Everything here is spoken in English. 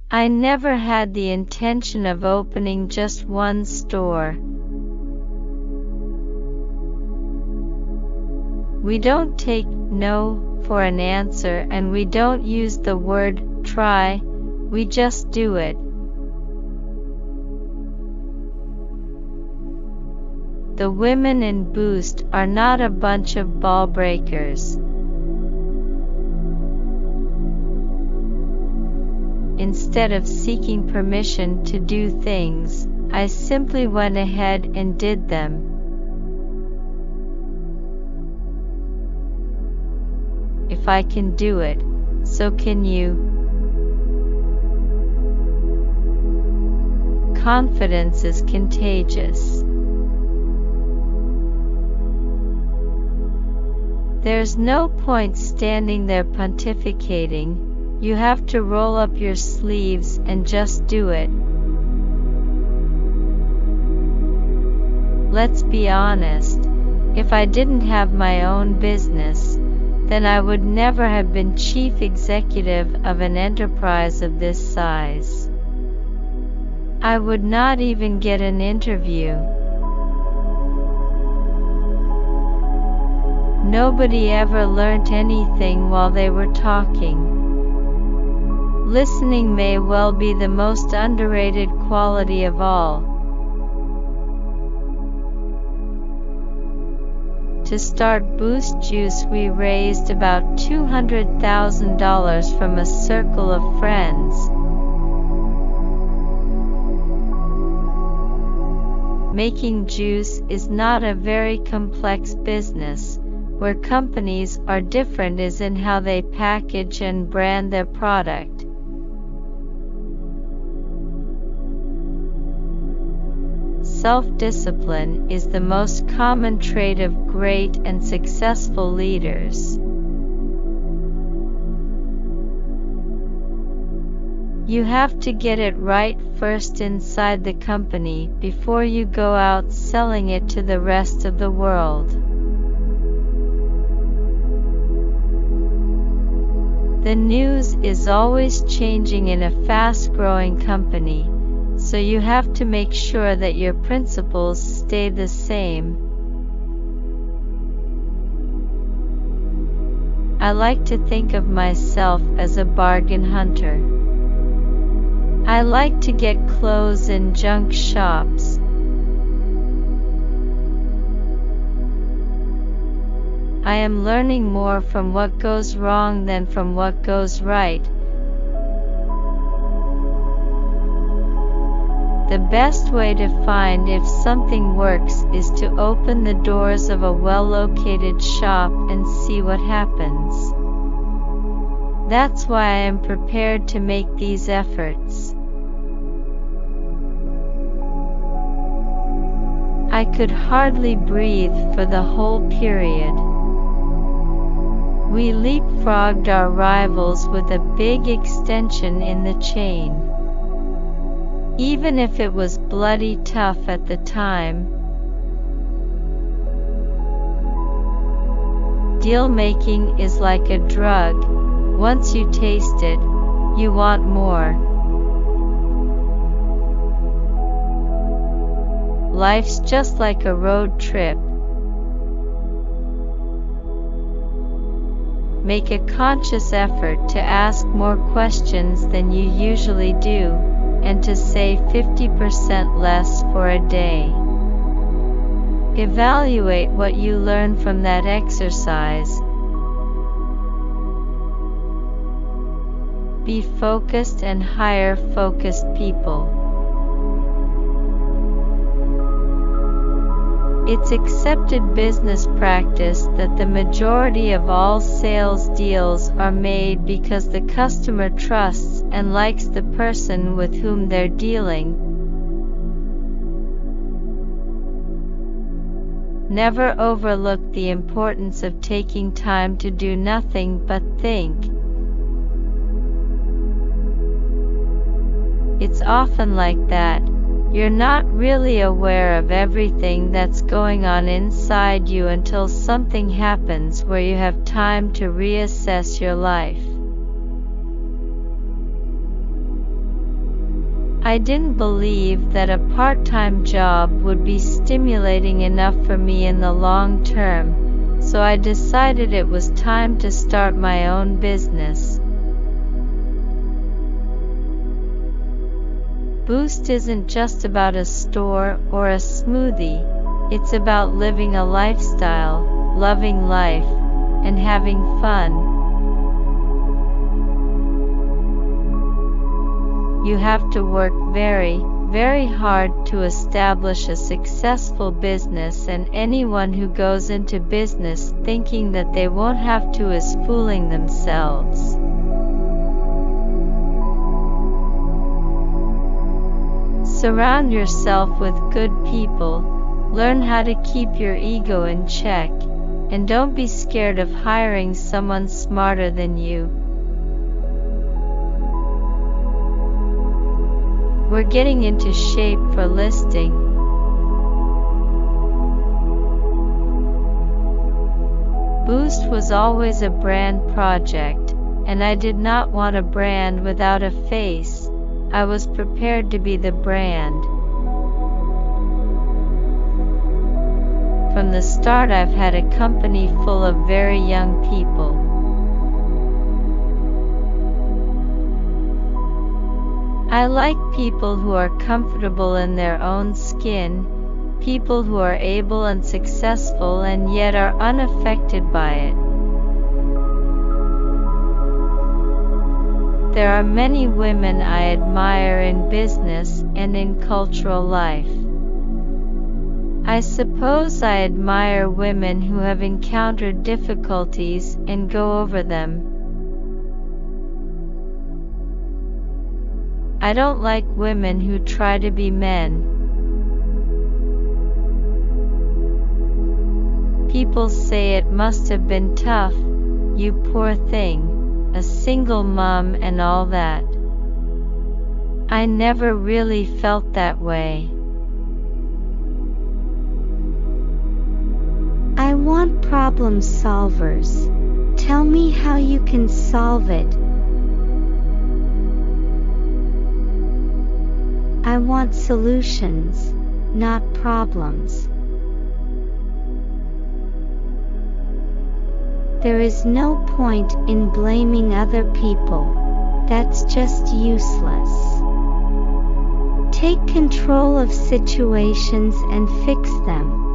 I never had the intention of opening just one store. We don't take no for an answer, and we don't use the word try, we just do it. The women in Boost are not a bunch of ball breakers. Instead of seeking permission to do things, I simply went ahead and did them. If I can do it, so can you. Confidence is contagious. There's no point standing there pontificating. You have to roll up your sleeves and just do it. Let's be honest, if I didn't have my own business, then I would never have been chief executive of an enterprise of this size. I would not even get an interview. Nobody ever learnt anything while they were talking. Listening may well be the most underrated quality of all. To start Boost Juice, we raised about $200,000 from a circle of friends. Making juice is not a very complex business. Where companies are different is in how they package and brand their product. Self-discipline is the most common trait of great and successful leaders. You have to get it right first inside the company before you go out selling it to the rest of the world. The news is always changing in a fast-growing company, so you have to make sure that your principles stay the same. I like to think of myself as a bargain hunter. I like to get clothes in junk shops. I am learning more from what goes wrong than from what goes right. The best way to find if something works is to open the doors of a well-located shop and see what happens. That's why I am prepared to make these efforts. I could hardly breathe for the whole period. We leapfrogged our rivals with a big extension in the chain. Even if it was bloody tough at the time. Deal making is like a drug. Once you taste it, you want more. Life's just like a road trip. Make a conscious effort to ask more questions than you usually do, and to say 50% less for a day. Evaluate what you learn from that exercise. Be focused and hire focused people. It's accepted business practice that the majority of all sales deals are made because the customer trusts and likes the person with whom they're dealing. Never overlook the importance of taking time to do nothing but think. It's often like that. You're not really aware of everything that's going on inside you until something happens where you have time to reassess your life. I didn't believe that a part-time job would be stimulating enough for me in the long term, so I decided it was time to start my own business. Boost isn't just about a store or a smoothie, it's about living a lifestyle, loving life, and having fun. You have to work very, very hard to establish a successful business, and anyone who goes into business thinking that they won't have to is fooling themselves. Surround yourself with good people, learn how to keep your ego in check, and don't be scared of hiring someone smarter than you. We're getting into shape for listing. Boost was always a brand project, and I did not want a brand without a face. I was prepared to be the brand. From the start, I've had a company full of very young people. I like people who are comfortable in their own skin, people who are able and successful and yet are unaffected by it. There are many women I admire in business and in cultural life. I suppose I admire women who have encountered difficulties and go over them. I don't like women who try to be men. People say it must have been tough, you poor thing, a single mom and all that. I never really felt that way. I want problem solvers. Tell me how you can solve it. I want solutions, not problems. There is no point in blaming other people. That's just useless. Take control of situations and fix them.